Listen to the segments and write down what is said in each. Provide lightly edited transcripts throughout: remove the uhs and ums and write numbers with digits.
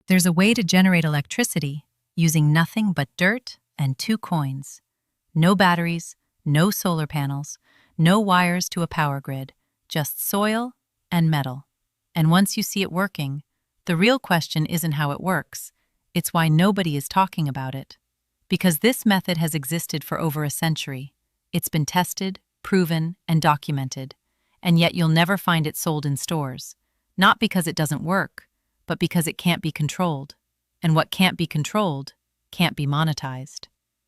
There's a way to generate electricity using nothing but dirt and 2 coins. No batteries, no solar panels, no wires to a power grid, just soil and metal. And once you see it working, the real question isn't how it works, it's why nobody is talking about it. Because this method has existed for over a century. It's been tested, proven, and documented, and yet you'll never find it sold in stores. Not because it doesn't work, but because it can't be controlled. And what can't be controlled can't be monetized.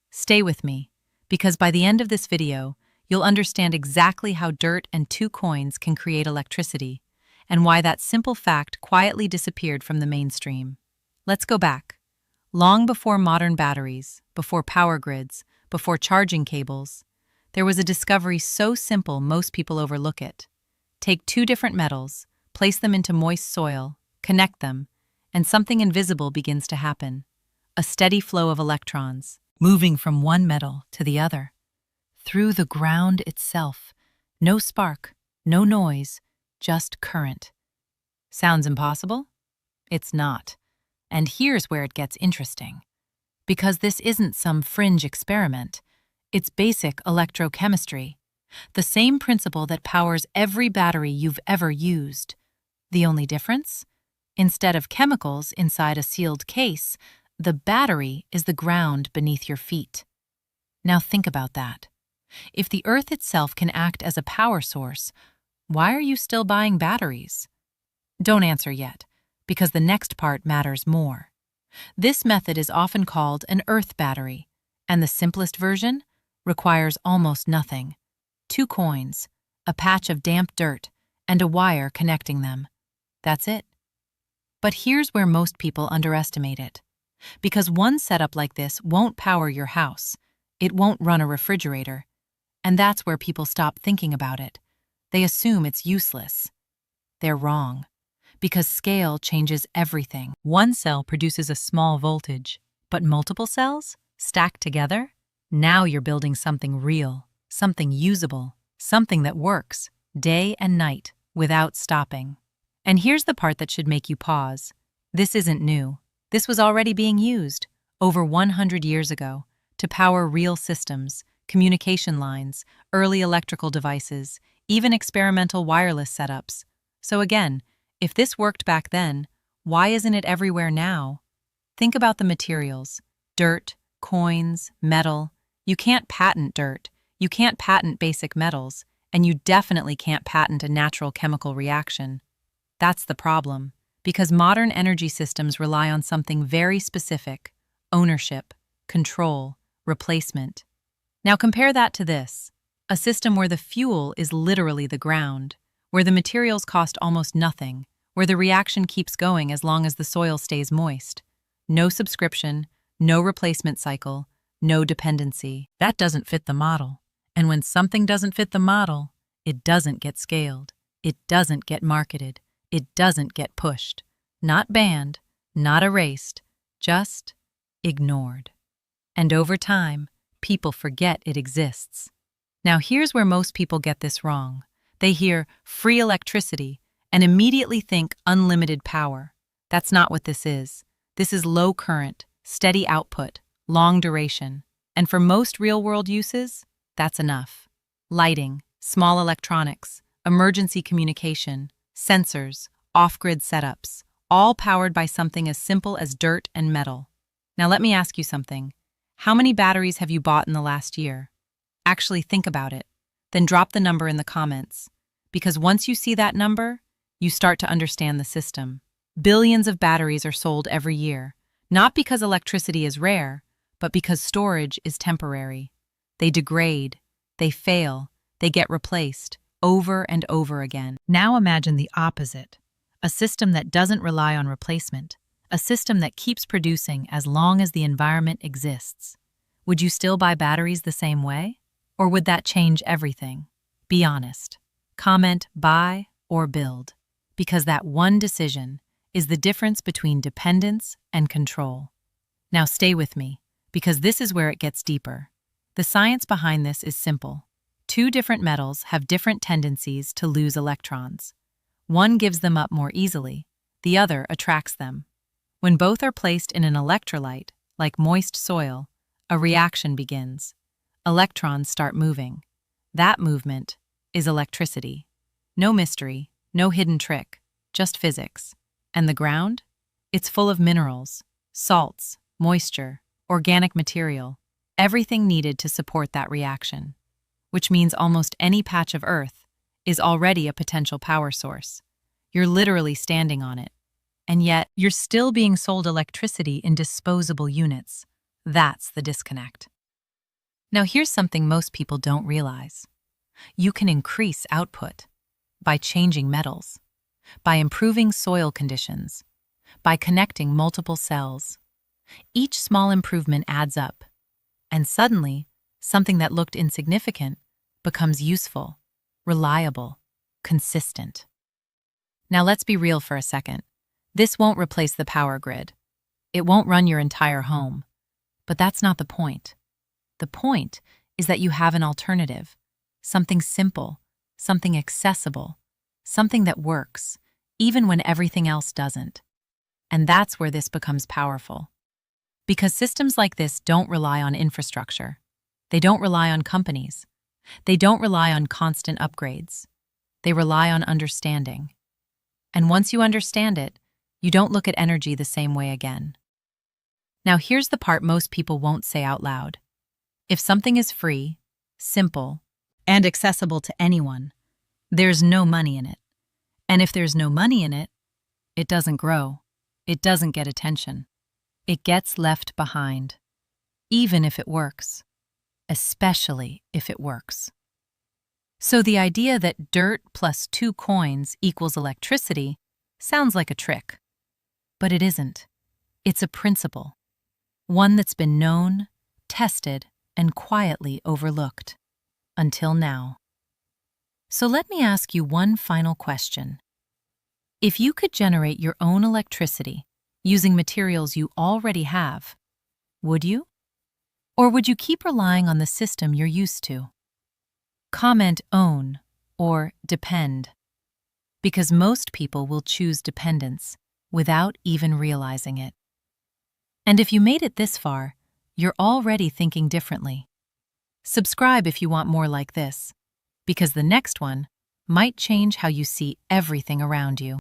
Stay with me, because by the end of this video, you'll understand exactly how dirt and 2 coins can create electricity, and why that simple fact quietly disappeared from the mainstream. Let's go back. Long before modern batteries, before power grids, before charging cables, there was a discovery so simple most people overlook it. Take 2 different metals, place them into moist soil, connect them, and something invisible begins to happen. A steady flow of electrons, moving from one metal to the other. Through the ground itself. No spark, no noise, just current. Sounds impossible? It's not. And here's where it gets interesting. Because this isn't some fringe experiment. It's basic electrochemistry. The same principle that powers every battery you've ever used. The only difference? Instead of chemicals inside a sealed case, the battery is the ground beneath your feet. Now think about that. If the Earth itself can act as a power source, why are you still buying batteries? Don't answer yet, because the next part matters more. This method is often called an Earth battery, and the simplest version requires almost nothing. 2 coins, a patch of damp dirt, and a wire connecting them. That's it. But here's where most people underestimate it. Because one setup like this won't power your house. It won't run a refrigerator. And that's where people stop thinking about it. They assume it's useless. They're wrong. Because scale changes everything. One cell produces a small voltage, but multiple cells, stacked together? Now you're building something real, something usable, something that works, day and night, without stopping. And here's the part that should make you pause. This isn't new. This was already being used, over 100 years ago, to power real systems, communication lines, early electrical devices, even experimental wireless setups. So again, if this worked back then, why isn't it everywhere now? Think about the materials. Dirt, coins, metal. You can't patent dirt. You can't patent basic metals. And you definitely can't patent a natural chemical reaction. That's the problem, because modern energy systems rely on something very specific: ownership, control, replacement. Now compare that to this, a system where the fuel is literally the ground, where the materials cost almost nothing, where the reaction keeps going as long as the soil stays moist. No subscription, no replacement cycle, no dependency. That doesn't fit the model. And when something doesn't fit the model, it doesn't get scaled. It doesn't get marketed. It doesn't get pushed. Not banned, not erased, just ignored. And over time, people forget it exists. Now here's where most people get this wrong. They hear free electricity and immediately think unlimited power. That's not what this is. This is low current, steady output, long duration. And for most real-world uses, that's enough. Lighting, small electronics, emergency communication, sensors, off-grid setups, all powered by something as simple as dirt and metal. Now let me ask you something. How many batteries have you bought in the last year? Actually think about it. Then drop the number in the comments. Because once you see that number, you start to understand the system. Billions of batteries are sold every year, not because electricity is rare, but because storage is temporary. They degrade, they fail, they get replaced over and over again. Now imagine the opposite, a system that doesn't rely on replacement, a system that keeps producing as long as the environment exists. Would you still buy batteries the same way? Or would that change everything? Be honest. Comment buy or build, because that one decision is the difference between dependence and control. Now stay with me, because this is where it gets deeper. The science behind this is simple. 2 different metals have different tendencies to lose electrons. One gives them up more easily, the other attracts them. When both are placed in an electrolyte, like moist soil, a reaction begins. Electrons start moving. That movement is electricity. No mystery, no hidden trick, just physics. And the ground? It's full of minerals, salts, moisture, organic material, everything needed to support that reaction. Which means almost any patch of Earth is already a potential power source. You're literally standing on it. And yet, you're still being sold electricity in disposable units. That's the disconnect. Now here's something most people don't realize. You can increase output by changing metals, by improving soil conditions, by connecting multiple cells. Each small improvement adds up, and suddenly, something that looked insignificant becomes useful, reliable, consistent. Now let's be real for a second. This won't replace the power grid. It won't run your entire home. But that's not the point. The point is that you have an alternative, something simple, something accessible, something that works, even when everything else doesn't. And that's where this becomes powerful. Because systems like this don't rely on infrastructure. They don't rely on companies. They don't rely on constant upgrades. They rely on understanding. And once you understand it, you don't look at energy the same way again. Now here's the part most people won't say out loud. If something is free, simple, and accessible to anyone, there's no money in it. And if there's no money in it, it doesn't grow. It doesn't get attention. It gets left behind, even if it works, especially if it works. So the idea that dirt plus 2 coins equals electricity sounds like a trick. But it isn't. It's a principle, one that's been known, tested, and quietly overlooked. Until now. So let me ask you one final question. If you could generate your own electricity using materials you already have, would you? Or would you keep relying on the system you're used to? Comment own or depend, because most people will choose dependence without even realizing it. And if you made it this far, you're already thinking differently. Subscribe if you want more like this, because the next one might change how you see everything around you.